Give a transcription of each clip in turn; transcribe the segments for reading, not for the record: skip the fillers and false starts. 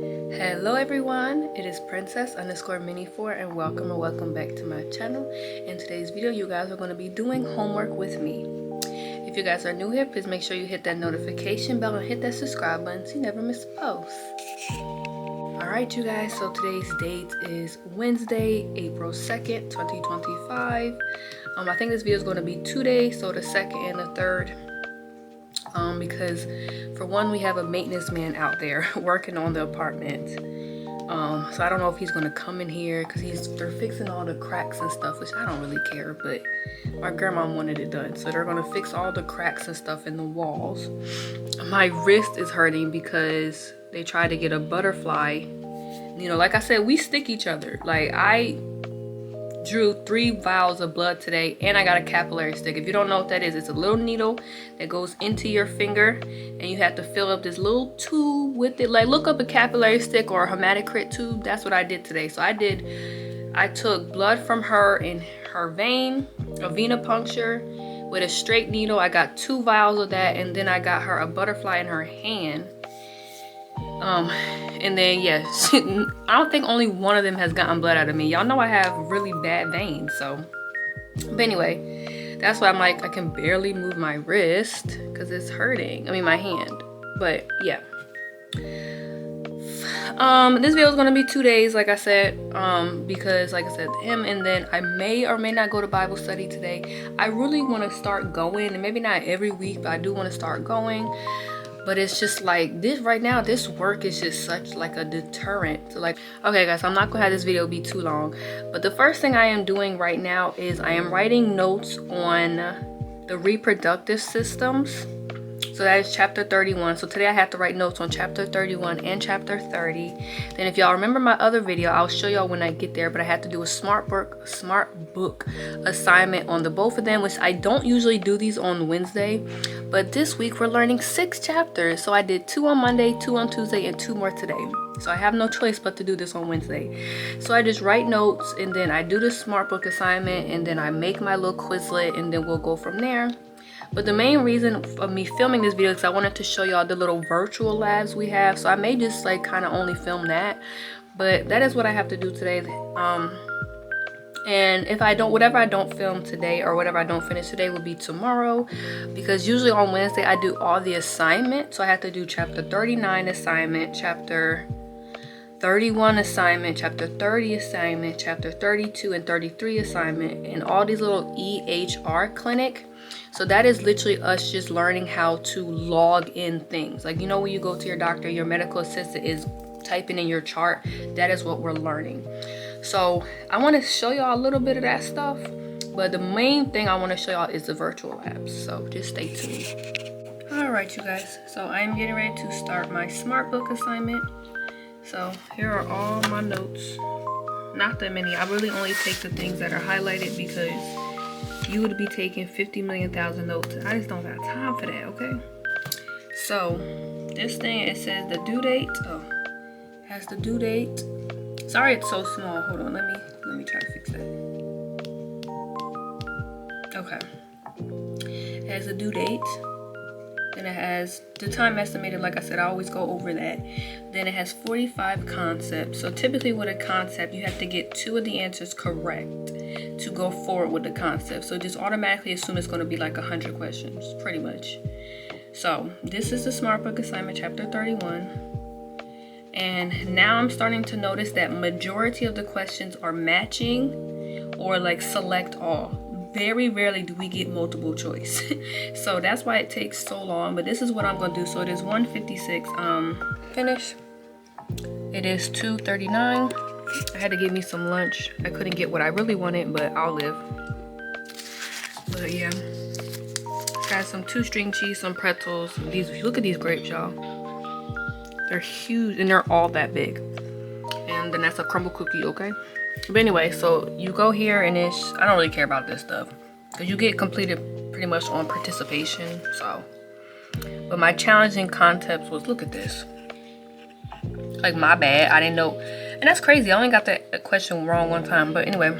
Hello everyone, it is princess_mini4 and welcome back to my channel. In today's video you guys are going to be doing homework with me. If you guys are new here, please make sure you hit that notification bell and hit that subscribe button so you never miss a post. Alright you guys, so today's date is Wednesday, April 2nd, 2025. I think this video is going to be 2 days, so the 2nd and the 3rd. Because for one, we have a maintenance man out there working on the apartment. So I don't know if he's gonna come in here because they're fixing all the cracks and stuff, which I don't really care, but my grandma wanted it done. So they're gonna fix all the cracks and stuff in the walls. My wrist is hurting because they tried to get a butterfly. You know, like I said, we stick each other. Like I drew 3 vials of blood today and I got a capillary stick. If you don't know what that is, it's a little needle that goes into your finger and you have to fill up this little tube with it. Like look up a capillary stick or a hematocrit tube. That's what I did today. So I took blood from her in her vein, a venipuncture with a straight needle. I got 2 vials of that, and then I got her a butterfly in her hand. And then yes, I don't think only one of them has gotten blood out of me. Y'all know I have really bad veins, so. But anyway, that's why I'm like, I can barely move my wrist because it's hurting. I mean, my hand. But yeah. This video is gonna be 2 days, like I said, because like I said, him, and then I may or may not go to Bible study today. I really want to start going, and maybe not every week, but I do want to start going. But it's just like this right now, this work is just such like a deterrent. So like, okay guys, I'm not gonna have this video be too long, but the first thing I am doing right now is I am writing notes on the reproductive systems. So that is chapter 31. So today I have to write notes on chapter 31 and chapter 30. Then if y'all remember my other video, I'll show y'all when I get there, but I have to do a smart book assignment on the both of them, which I don't usually do these on Wednesday, but this week we're learning 6 chapters. So I did 2 on Monday, 2 on Tuesday, and 2 more today. So I have no choice but to do this on Wednesday. So I just write notes, and then I do the smart book assignment, and then I make my little Quizlet, and then we'll go from there. But the main reason of me filming this video is I wanted to show y'all the little virtual labs we have. So I may just like kind of only film that, but that is what I have to do today. And if I don't, whatever I don't film today or whatever I don't finish today will be tomorrow, because usually on Wednesday I do all the assignment. So I have to do chapter 39 assignment, chapter 31 assignment, chapter 30 assignment, chapter 32 and 33 assignment, and all these little EHR clinic. So that is literally us just learning how to log in things. Like, you know, when you go to your doctor, your medical assistant is typing in your chart. That is what we're learning. So I want to show y'all a little bit of that stuff, but the main thing I want to show y'all is the virtual labs. So just stay tuned. All right, you guys. So I'm getting ready to start my smart book assignment. So here are all my notes. Not that many. I really only take the things that are highlighted because you would be taking 50 million thousand notes. I just don't have time for that, okay? So this thing, it says the due date. Oh, has the due date. Sorry it's so small. Hold on, let me try to fix that. Okay. It has a due date. Then it has the time estimated. Like I said, I always go over that. Then it has 45 concepts. So typically with a concept, you have to get 2 of the answers correct to go forward with the concept. So just automatically assume it's going to be like 100 questions, pretty much. So this is the smart book assignment, chapter 31. And now I'm starting to notice that majority of the questions are matching or like select all. Very rarely do we get multiple choice. So that's why it takes so long, but this is what I'm gonna do. So it is 1:56 finish. It is 2:39. I had to give me some lunch. I couldn't get what I really wanted, but I'll live. But yeah, got some 2-string cheese, some pretzels. These, look at these grapes, y'all. They're huge and they're all that big. And then that's a crumble cookie, okay? But anyway, so you go here and it's, I don't really care about this stuff because you get completed pretty much on participation. So, but my challenging concepts was, look at this. Like, my bad, I didn't know. And that's crazy, I only got that question wrong one time. But anyway,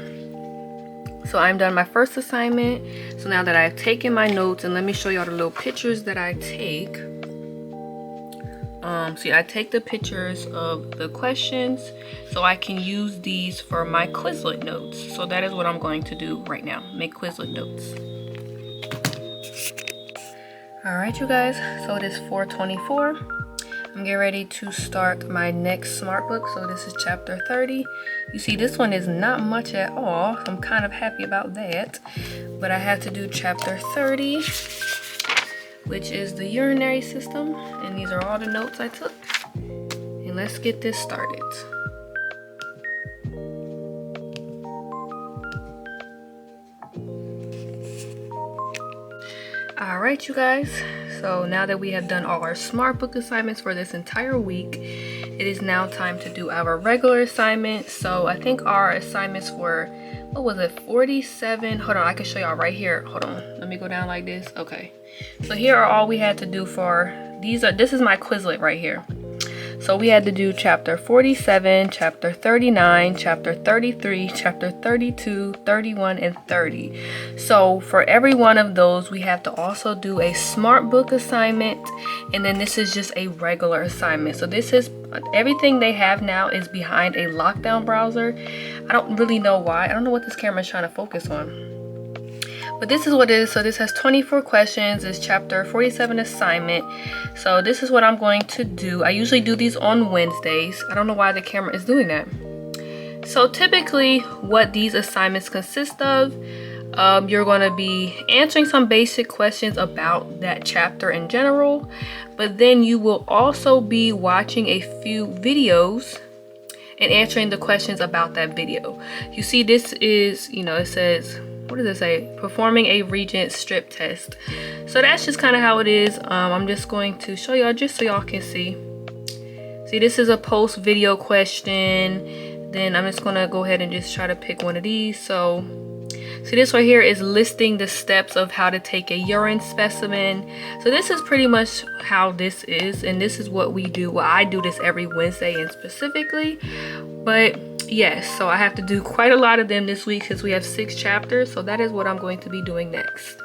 so I'm done my first assignment. So now that I've taken my notes, and let me show y'all the little pictures that I take. See, I take the pictures of the questions so I can use these for my Quizlet notes. So that is what I'm going to do right now, make Quizlet notes. All right, you guys, so it is 4:24. I'm getting ready to start my next smart book. So this is chapter 30. You see, this one is not much at all. I'm kind of happy about that. But I have to do chapter 30, which is the urinary system. And these are all the notes I took. And let's get this started. All right, you guys. So now that we have done all our smart book assignments for this entire week, it is now time to do our regular assignments. So I think our assignments were, what was it, 47? Hold on, I can show y'all right here. Hold on, let me go down like this. Okay, so here are all we had to do for these. This is my Quizlet right here. So we had to do chapter 47, chapter 39, chapter 33, chapter 32, 31, and 30. So for every one of those, we have to also do a smart book assignment. And then this is just a regular assignment. So this is, everything they have now is behind a lockdown browser. I don't really know why. I don't know what this camera is trying to focus on. But this is what it is. So this has 24 questions. It's chapter 47 assignment. So this is what I'm going to do. I usually do these on Wednesdays. I don't know why the camera is doing that. So typically what these assignments consist of, you're going to be answering some basic questions about that chapter in general. But then you will also be watching a few videos and answering the questions about that video. You see, this is, you know, it says, what does it say? Performing a Regent strip test. So that's just kind of how it is. I'm just going to show y'all just so y'all can see. See, this is a post video question. Then I'm just going to go ahead and just try to pick one of these. So see, this right here is listing the steps of how to take a urine specimen. So this is pretty much how this is. And this is what we do. Well, I do this every Wednesday and specifically. But yes, so I have to do quite a lot of them this week since we have 6 chapters. So that is what I'm going to be doing next.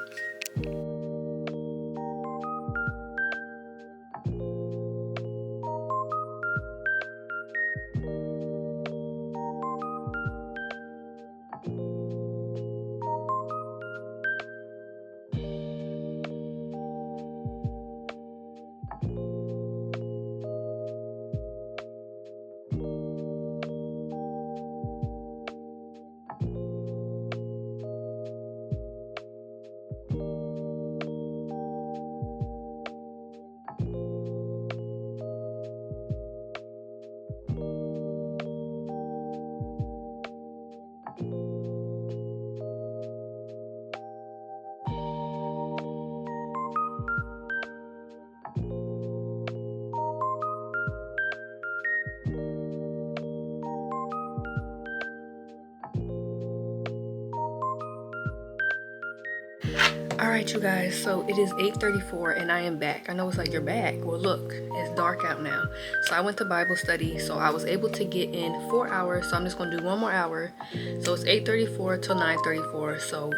All right, you guys, so it is 8:34 and I am back. I know it's like, you're back. Well, look, it's dark out now. So I went to Bible study, so I was able to get in 4 hours. So I'm just gonna do one more hour. So it's 8:34 till 9:34. So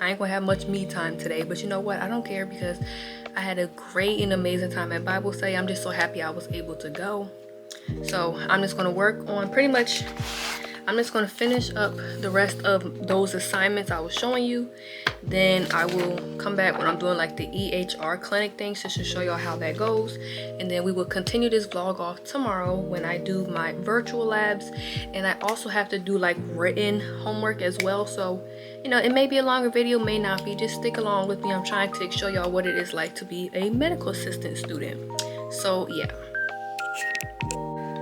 I ain't gonna have much me time today, but you know what? I don't care because I had a great and amazing time at Bible study. I'm just so happy I was able to go. So I'm just gonna work on pretty much, I'm just going to finish up the rest of those assignments I was showing you. Then I will come back when I'm doing like the EHR clinic things just to show y'all how that goes. And then we will continue this vlog off tomorrow when I do my virtual labs. And I also have to do like written homework as well. So, you know, it may be a longer video, may not be. Just stick along with me. I'm trying to show y'all what it is like to be a medical assistant student. So, yeah.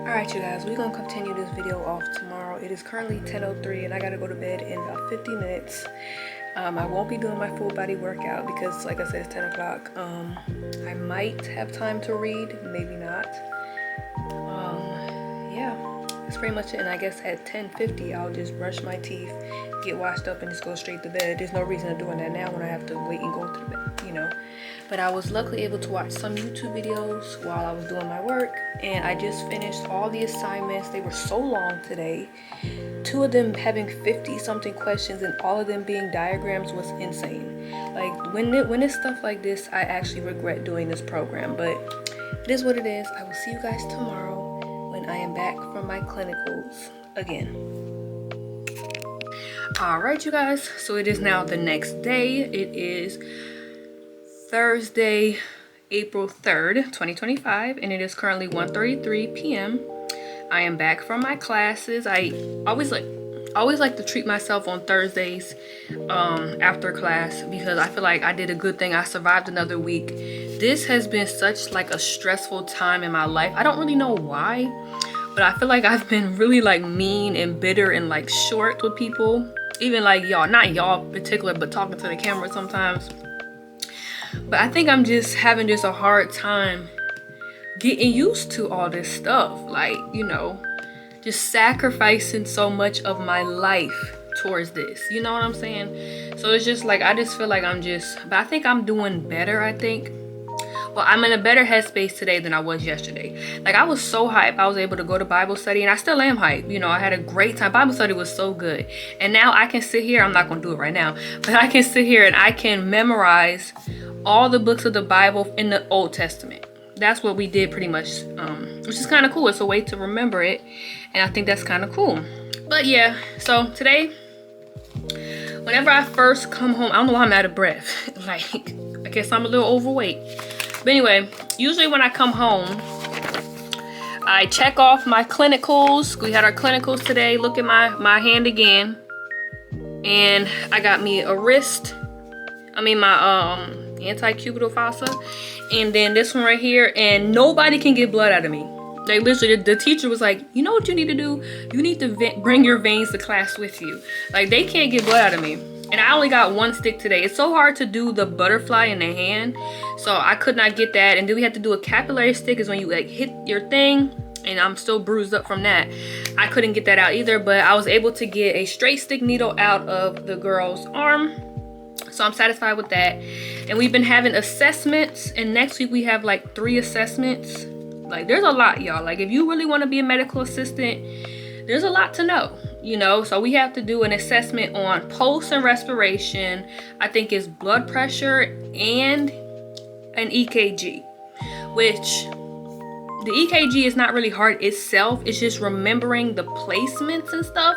Alright, you guys, we're going to continue this video off tomorrow. It is currently 10:03 and I got to go to bed in about 50 minutes. I won't be doing my full body workout because, like I said, it's 10 o'clock. I might have time to read, maybe not. Yeah, that's pretty much it. And I guess at 10:50, I'll just brush my teeth, get washed up, and just go straight to bed. There's no reason to doing that now when I have to wait and go to bed, you know. But I was luckily able to watch some YouTube videos while I was doing my work, and I just finished all the assignments. They were so long today. 2 of them having 50 something questions and all of them being diagrams was insane. Like when it's stuff like this, I actually regret doing this program. But it is what it is. I will see you guys tomorrow when I am back from my clinicals again. All right, you guys, so it is now the next day. It is Thursday, April 3rd, 2025, and it is currently 1:33 p.m. I am back from my classes. I always like to treat myself on Thursdays after class, because I feel like I did a good thing. I survived another week. This has been such like a stressful time in my life. I don't really know why, but I feel like I've been really like mean and bitter and like short with people. Even like y'all, not y'all in particular, but talking to the camera sometimes. But I think I'm just having a hard time getting used to all this stuff. Like, you know, just sacrificing so much of my life towards this. You know what I'm saying? So it's just like, I just feel like but I think I'm doing better, I think. Well, I'm in a better headspace today than I was yesterday. Like, I was so hyped. I was able to go to Bible study, and I still am hyped. You know, I had a great time. Bible study was so good. And now I can sit here. I'm not going to do it right now. But I can sit here and I can memorize all the books of the Bible in the Old Testament. That's what we did pretty much, which is kind of cool. It's a way to remember it. And I think that's kind of cool. But yeah, so today, whenever I first come home, I don't know why I'm out of breath. Like, I guess I'm a little overweight. But anyway, usually when I come home, I check off my clinicals. We had our clinicals today. Look at my hand again. And I got me a my anti-cubital fossa. And then this one right here. And nobody can get blood out of me. Like, literally, the teacher was like, you know what you need to do? You need to bring your veins to class with you. Like, they can't get blood out of me. And I only got one stick today. It's so hard to do the butterfly in the hand. So I could not get that. And then we had to do a capillary stick, is when you like hit your thing. And I'm still bruised up from that. I couldn't get that out either. But I was able to get a straight stick needle out of the girl's arm. So I'm satisfied with that. And we've been having assessments. And next week we have like 3 assessments. Like, there's a lot, y'all. Like, if you really want to be a medical assistant, there's a lot to know. You know, so we have to do an assessment on pulse and respiration. I think it's blood pressure and an EKG, which the EKG is not really hard itself. It's just remembering the placements and stuff.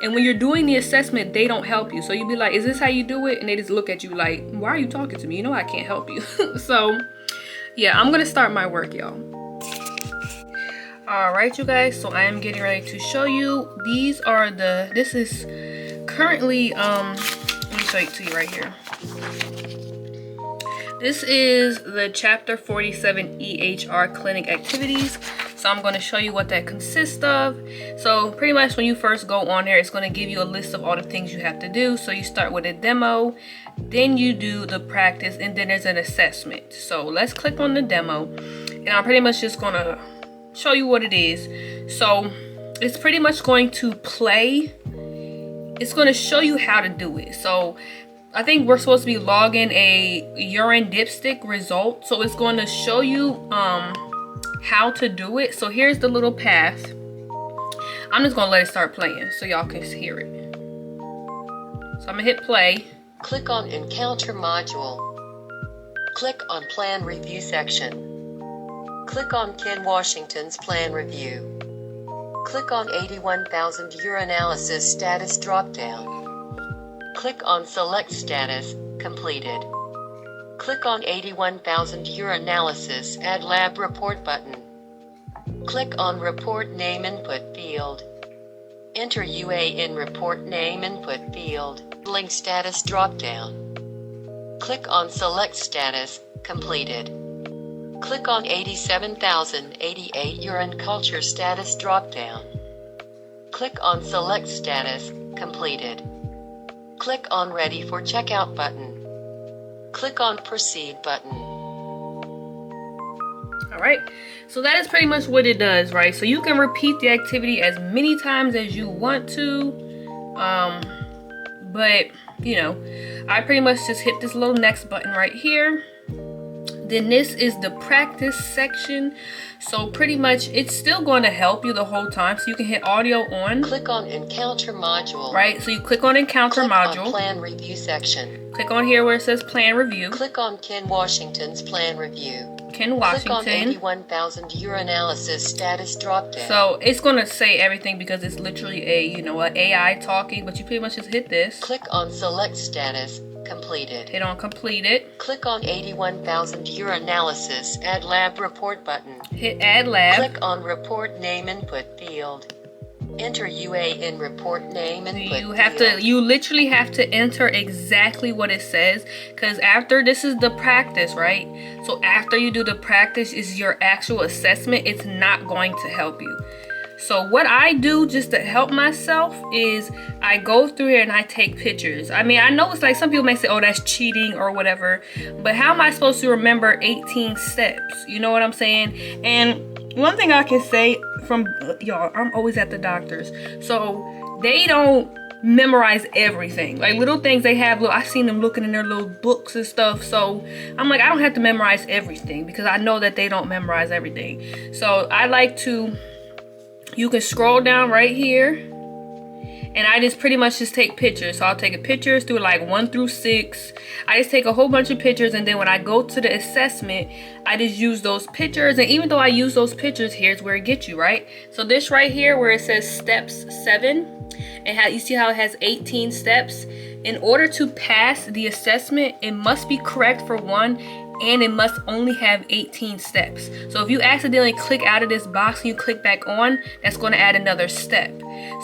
And when you're doing the assessment, they don't help you. So you'd be like, is this how you do it? And they just look at you like, why are you talking to me? You know, I can't help you. So yeah, I'm going to start my work, y'all. All right, you guys, so I am getting ready to show you. This is currently, let me show it to you right here. This is the chapter 47 EHR clinic activities. So I'm going to show you what that consists of. So pretty much when you first go on there, it's going to give you a list of all the things you have to do. So you start with a demo, then you do the practice, and then there's an assessment. So let's click on the demo, and I'm pretty much just going to show you what it is. So it's pretty much going to play. It's going to show you how to do it. So I think we're supposed to be logging a urine dipstick result. So it's going to show you how to do it. So here's the little path. I'm just going to let it start playing so y'all can hear it. So I'm going to hit play. Click on Encounter module. Click on Plan Review section. Click on Ken Washington's Plan Review. Click on 81,000 urinalysis status dropdown. Click on Select Status, Completed. Click on 81,000 urinalysis Add Lab Report button. Click on Report Name Input field. Enter UA in Report Name Input field. Link Status dropdown. Click on Select Status, Completed. Click on 87,088 urine culture status dropdown. Click on Select Status, Completed. Click on Ready for Checkout button. Click on Proceed button. Alright, so that is pretty much what it does, right? So you can repeat the activity as many times as you want to. But, you know, I pretty much just hit this little next button right here. Then this is the practice section. So pretty much it's still going to help you the whole time. So you can hit audio on. Click on Encounter module. Right, so you click on Encounter module. Click on Plan Review section. Click on here where it says Plan Review. Click on Ken Washington's Plan Review. Ken Click on Washington. 81,000 urinalysis status drop-down. So it's gonna say everything because it's literally a AI talking, but you pretty much just hit this. Click on select status, completed. Hit on completed. Click on 81,000 urinalysis add lab report button. Hit add lab. Click on report name input field. Enter UA in report name input field. You literally have to enter exactly what it says, because after this is the practice, right? So after you do the practice is your actual assessment. It's not going to help you. So what I do just to help myself is I go through here and I take pictures. I mean, I know it's like some people may say, oh, that's cheating or whatever, but how am I supposed to remember 18 steps? You know what I'm saying? And one thing I can say from y'all, I'm always at the doctors, so they don't memorize everything. Like little things they have, I've seen them looking in their little books and stuff. So I'm like, I don't have to memorize everything because I know that they don't memorize everything. So I like to, you can scroll down right here and I just pretty much just take pictures. So I'll take pictures through like 1 through 6. I just take a whole bunch of pictures, and then when I go to the assessment, I just use those pictures. And even though I use those pictures, here's where it gets you, right? So this right here where it says steps 7, and you see how it has 18 steps. In order to pass the assessment, it must be correct for 1, and it must only have 18 steps. So if you accidentally click out of this box and you click back on, that's going to add another step.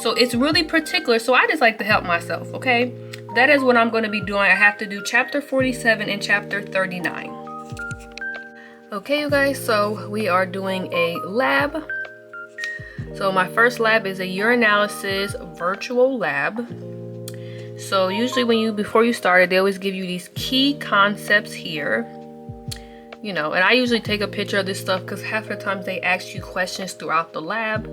So it's really particular. So I just like to help myself, okay? That is what I'm going to be doing. I have to do chapter 47 and chapter 39. Okay, you guys, so we are doing a lab. So my first lab is a urinalysis virtual lab. So usually before you start it, they always give you these key concepts here. You know, and I usually take a picture of this stuff because half the times they ask you questions throughout the lab.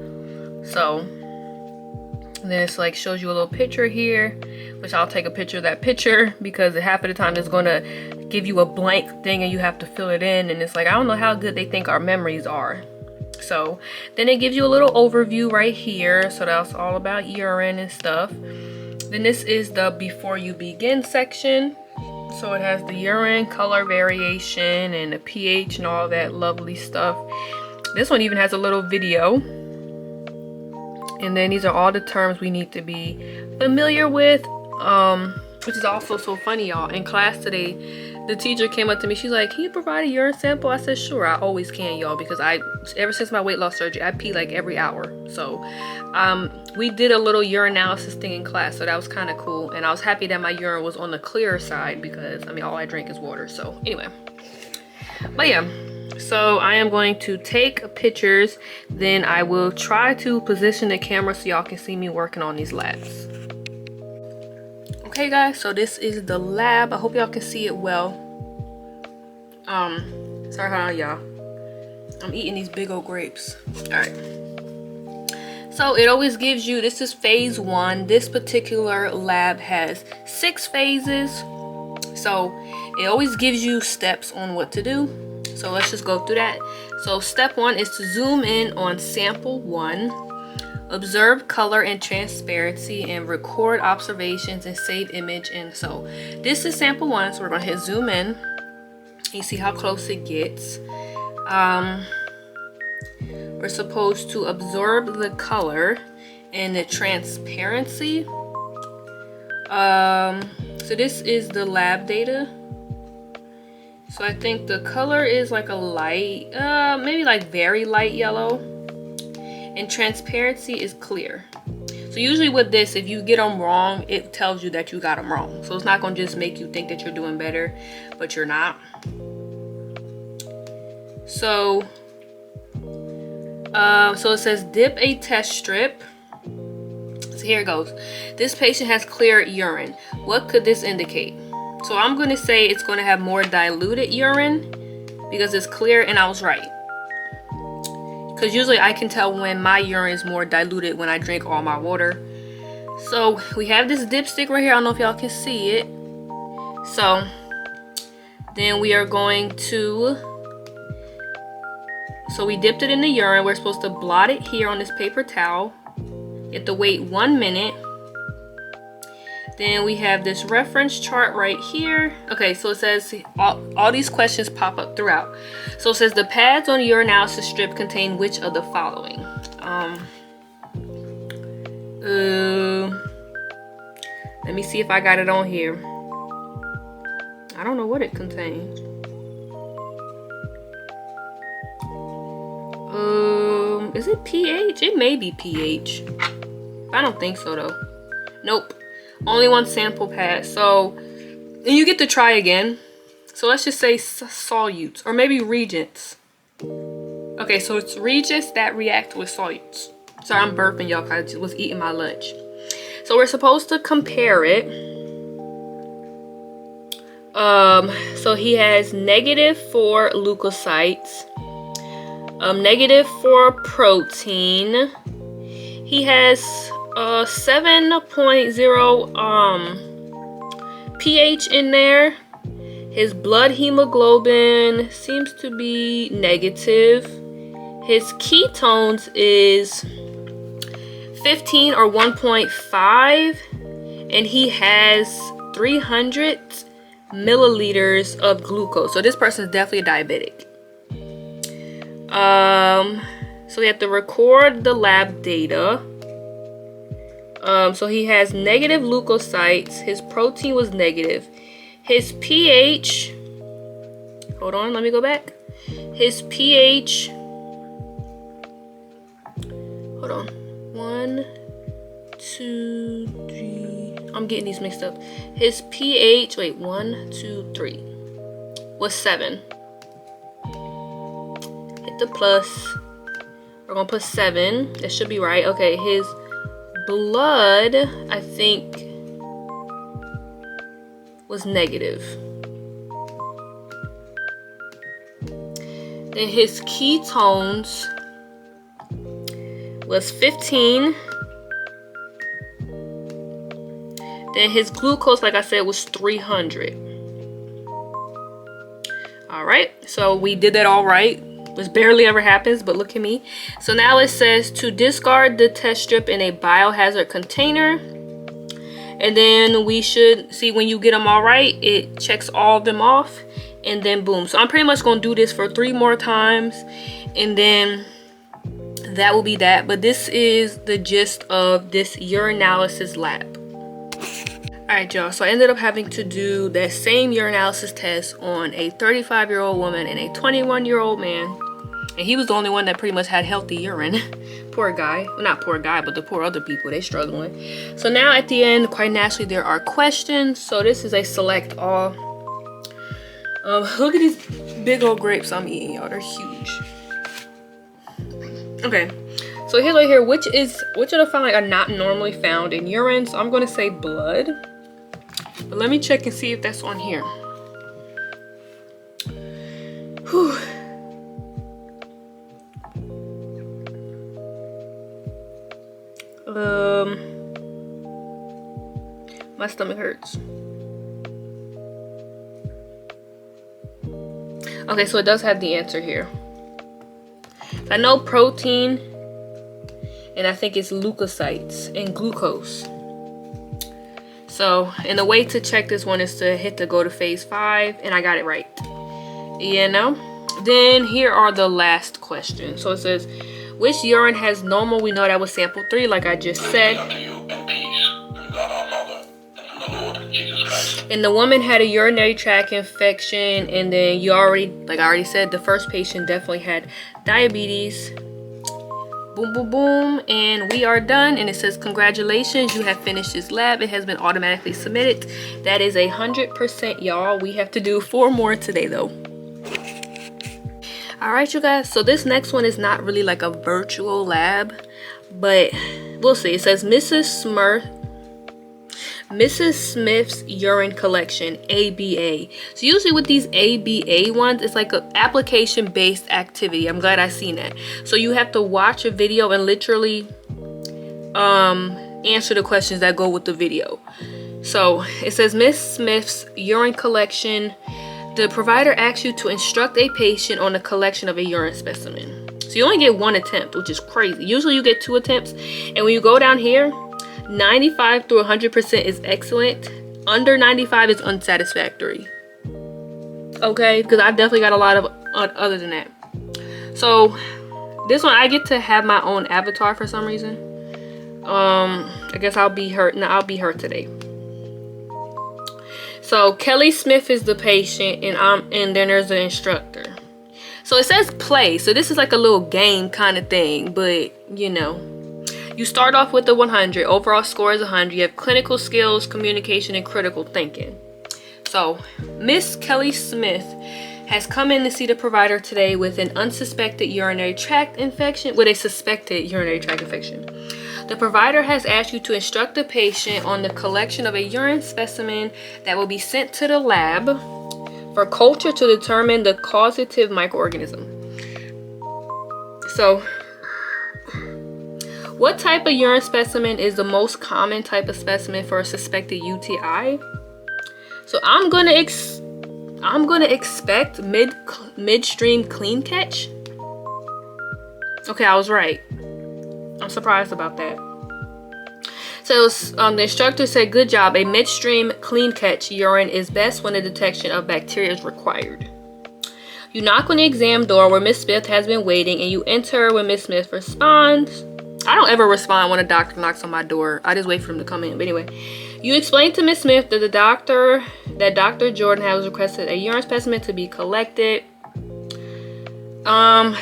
So and then it's like shows you a little picture here, which I'll take a picture of that picture because half of the time it's going to give you a blank thing and you have to fill it in. And it's like, I don't know how good they think our memories are. So then it gives you a little overview right here. So that's all about urine and stuff. Then this is the before you begin section. So it has the urine, color variation, and the pH and all that lovely stuff. This one even has a little video. And then these are all the terms we need to be familiar with. Which is also so funny, y'all. In class today, the teacher came up to me. She's like, can you provide a urine sample? I said, sure, I always can, y'all. Because ever since my weight loss surgery, I pee like every hour. So we did a little urinalysis thing in class. So that was kind of cool. And I was happy that my urine was on the clear side because, I mean, all I drink is water. So anyway. But yeah. So I am going to take pictures. Then I will try to position the camera so y'all can see me working on these labs. Okay guys, so this is the lab. I hope y'all can see it well. Sorry how y'all. I'm eating these big old grapes. Alright. So it always gives you, this is phase 1. This particular lab has 6 phases. So it always gives you steps on what to do. So let's just go through that. So step 1 is to zoom in on sample 1. Observe color and transparency and record observations and save image. And so this is sample 1, so we're going to hit zoom in. You see how close it gets. We're supposed to observe the color and the transparency. So this is the lab data. So I think the color is like a light, maybe like very light yellow. And transparency is clear. So usually with this, if you get them wrong, it tells you that you got them wrong. So it's not going to just make you think that you're doing better, but you're not. So it says dip a test strip. So here it goes. This patient has clear urine. What could this indicate? So I'm going to say it's going to have more diluted urine because it's clear, and I was right. Because usually I can tell when my urine is more diluted when I drink all my water. So we have this dipstick right here. I don't know if y'all can see it. So then we are going to, so we dipped it in the urine. We're supposed to blot it here on this paper towel. You have to wait 1 minute. Then we have this reference chart right here. Okay, so it says all these questions pop up throughout. So it says the pads on your analysis strip contain which of the following? Let me see if I got it on here. I don't know what it contains. Is it pH? It may be pH. I don't think so though. Nope. Only one sample pad. So, and you get to try again. So let's just say solutes or maybe reagents. Okay, so it's reagents that react with solutes. Sorry, I'm burping y'all because I was eating my lunch. So we're supposed to compare it. So he has negative for leukocytes, negative for protein. He has 7.0 pH in there. His blood hemoglobin seems to be negative. His ketones is 15 or 1.5, and he has 300 milliliters of glucose. So this person is definitely a diabetic. So we have to record the lab data. So he has negative leukocytes. His protein was negative. His pH, hold on, let me go back. His pH, hold on, 1, 2, 3, I'm getting these mixed up. His pH, wait, 1, 2, 3, was 7. Hit the plus. We're gonna put 7. That should be right. Okay, his blood, I think, was negative. Then his ketones was 15. Then his glucose, like I said, was 300. All right, so we did that all right. Which barely ever happens, but look at me. So now it says to discard the test strip in a biohazard container. And then we should see when you get them all right, it checks all of them off, and then boom. So I'm pretty much going to do this for 3 more times, and then that will be that. But this is the gist of this urinalysis lab. Alright y'all, so I ended up having to do that same urinalysis test on a 35-year-old woman and a 21-year-old man. And he was the only one that pretty much had healthy urine. Poor guy. Well, not poor guy, but the poor other people, they struggling. So now at the end, quite naturally, there are questions. So this is a select all. Look at these big old grapes I'm eating, y'all. They're huge. Okay. So here's right here, which of the following are not normally found in urine? So I'm going to say blood. But let me check and see if that's on here. Whew. My stomach hurts. Okay, so it does have the answer here. I know protein, and I think it's leukocytes and glucose. So, and the way to check this one is to hit the go to phase 5, and I got it right. You know? Then here are the last questions. So it says, which urine has normal? We know that was sample 3, like I just said. And the woman had a urinary tract infection, and then you already, like I already said, the first patient definitely had diabetes. Boom, boom, boom, and we are done. And it says, congratulations, you have finished this lab. It has been automatically submitted. That is 100%, y'all. We have to do 4 more today, though. All right, you guys. So this next one is not really like a virtual lab, but we'll see. It says, Mrs. Smith's urine collection, ABA. So usually with these ABA ones, it's like an application-based activity. I'm glad I seen that. So you have to watch a video and literally answer the questions that go with the video. So it says, Miss Smith's urine collection. The provider asks you to instruct a patient on the collection of a urine specimen. So you only get 1 attempt, which is crazy. Usually you get 2 attempts. And when you go down here, 95 through 100% is excellent. Under 95 is unsatisfactory. Okay, because I definitely got a lot of other than that. So this one, I get to have my own avatar for some reason. I guess I'll be her. No, I'll be her today. So Kelly Smith is the patient, and then there's the instructor. So it says play, so this is like a little game kind of thing, but you know, you start off with the 100. Overall score is 100. You have clinical skills, communication, and critical thinking. So Miss Kelly Smith has come in to see the provider today with an unsuspected urinary tract infection, with a suspected urinary tract infection. The provider has asked you to instruct the patient on the collection of a urine specimen that will be sent to the lab for culture to determine the causative microorganism. So, what type of urine specimen is the most common type of specimen for a suspected UTI? So I'm gonna expect midstream clean catch. Okay, I was right. I'm surprised about that. So the instructor said, good job. A midstream clean catch urine is best when the detection of bacteria is required. You knock on the exam door where Miss Smith has been waiting, and you enter when Miss Smith responds. I don't ever respond when a doctor knocks on my door. I just wait for him to come in. But anyway, you explain to Miss Smith that Dr. Jordan has requested a urine specimen to be collected. So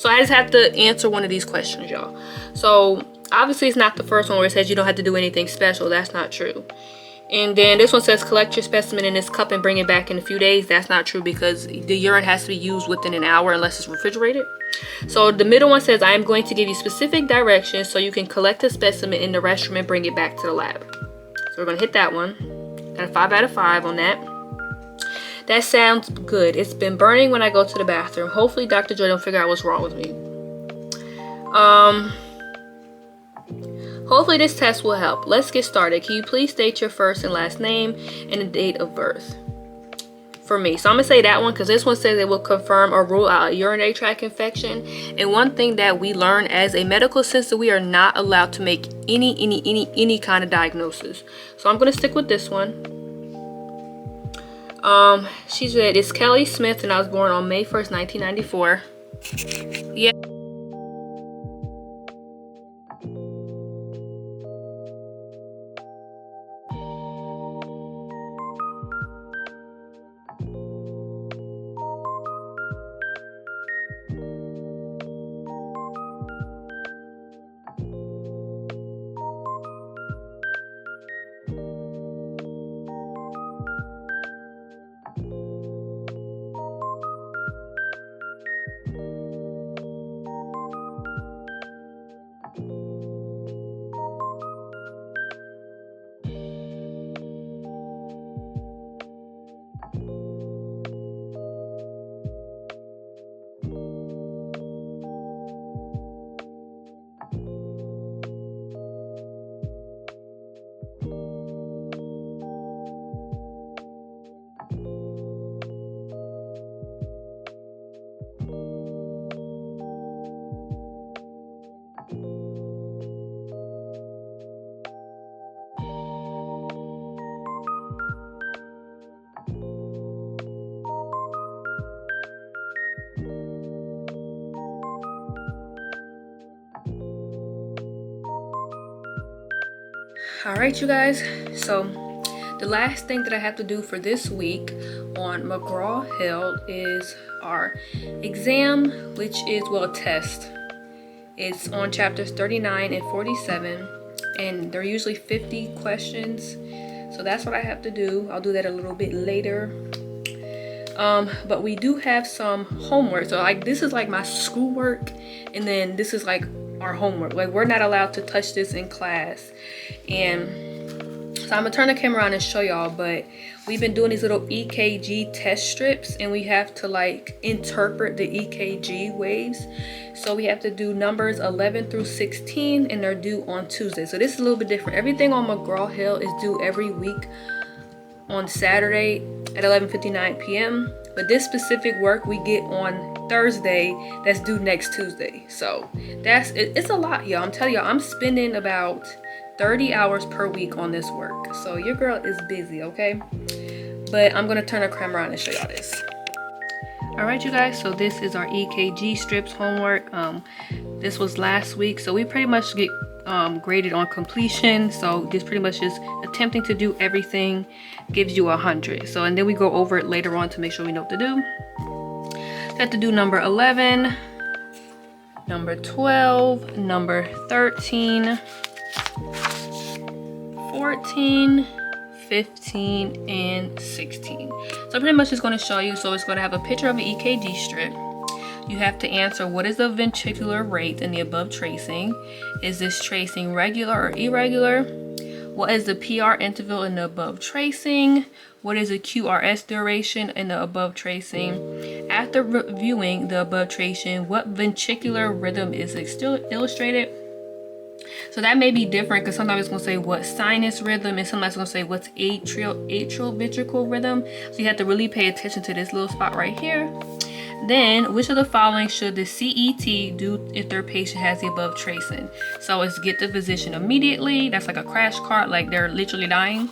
I just have to answer one of these questions, y'all. So obviously it's not the first one where it says you don't have to do anything special. That's not true. And then this one says collect your specimen in this cup and bring it back in a few days. That's not true because the urine has to be used within an hour unless it's refrigerated. So the middle one says I am going to give you specific directions so you can collect a specimen in the restroom and bring it back to the lab. So we're going to hit that one. Got a 5 out of 5 on that. That sounds good. It's been burning when I go to the bathroom. Hopefully Dr. Jordan will figure out what's wrong with me. Hopefully this test will help. Let's get started. Can you please state your first and last name and the date of birth for me? So I'm gonna say that one because this one says it will confirm or rule out a urinary tract infection. And one thing that we learn as a medical assistant, we are not allowed to make any kind of diagnosis. So I'm gonna stick with this one. She said it's Kelly Smith and I was born on May 1st, 1994. Yeah. All right, you guys, so the last thing that I have to do for this week on McGraw-Hill is our exam, which is, well, a test. It's on chapters 39 and 47, and they're usually 50 questions. So that's what I have to do. I'll do that a little bit later. But we do have some homework. So like this is like my schoolwork, and then this is like our homework. Like we're not allowed to touch this in class. And so I'm gonna turn the camera on and show y'all, but we've been doing these little EKG test strips, and we have to like interpret the EKG waves. So we have to do numbers 11 through 16, and they're due on Tuesday. So this is a little bit different. Everything on McGraw-Hill is due every week on Saturday at 11:59 p.m. but this specific work we get on Thursday that's due next Tuesday. So it's a lot, y'all. I'm telling y'all, I'm spending about 30 hours per week on this work. So your girl is busy, okay? But I'm gonna turn the camera around and show y'all this. All right, you guys, so this is our EKG strips homework. This was last week, so we pretty much get graded on completion. So this pretty much is attempting to do everything gives you 100. So, and then we go over it later on to make sure we know what to do. You have to do number 11, number 12, number 13, 14, 15, and 16. So pretty much it's going to show you. So it's going to have a picture of an EKG strip. You have to answer, what is the ventricular rate in the above tracing? Is this tracing regular or irregular? What is the PR interval in the above tracing? What is the QRS duration in the above tracing? After reviewing the above tracing, what ventricular rhythm is still illustrated? So that may be different because sometimes it's going to say what sinus rhythm, and sometimes it's going to say what's atrial ventricle rhythm. So you have to really pay attention to this little spot right here. Then, which of the following should the CET do if their patient has the above tracing? So it's get the physician immediately. That's like a crash cart, like they're literally dying.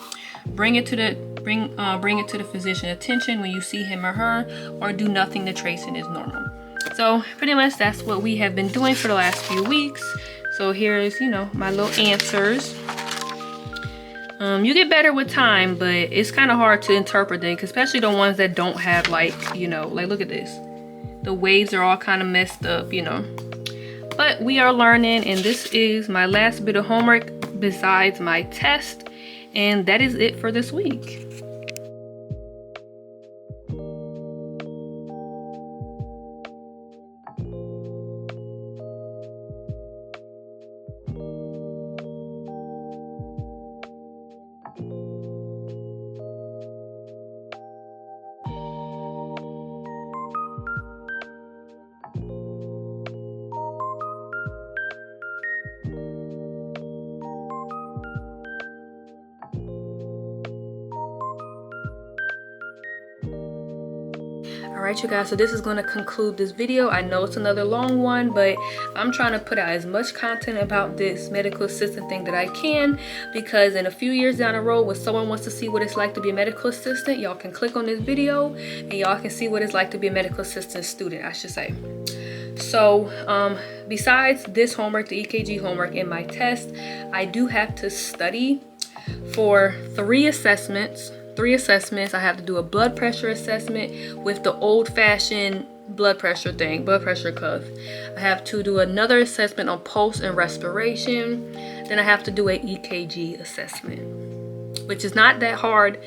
Bring it to the physician attention when you see him or her, or do nothing. The tracing is normal. So pretty much that's what we have been doing for the last few weeks. So here's, my little answers. You get better with time, but it's kind of hard to interpret them, especially the ones that don't have like look at this. The waves are all kind of messed up, But we are learning, and this is my last bit of homework besides my test, and that is it for this week. Alright, you guys, so this is going to conclude this video. I know it's another long one, but I'm trying to put out as much content about this medical assistant thing that I can, because in a few years down the road, when someone wants to see what it's like to be a medical assistant, y'all can click on this video and y'all can see what it's like to be a medical assistant student, I should say. So besides this homework, the EKG homework, and my test, I do have to study for 3 assessments. I have to do a blood pressure assessment with the old-fashioned blood pressure cuff. I have to do another assessment on pulse and respiration. Then I have to do an EKG assessment, which is not that hard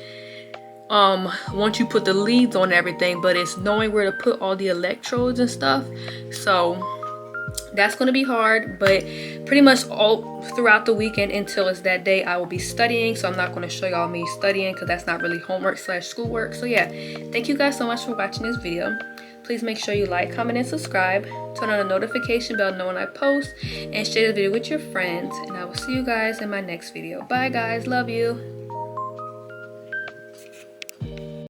once you put the leads on everything, but it's knowing where to put all the electrodes and stuff. So that's going to be hard, but pretty much all throughout the weekend until it's that day, I will be studying. So I'm not going to show y'all me studying because that's not really homework / schoolwork. So yeah, thank you guys so much for watching this video. Please make sure you like, comment, and subscribe. Turn on the notification bell to know when I post, and share the video with your friends. And I will see you guys in my next video. Bye guys, love you.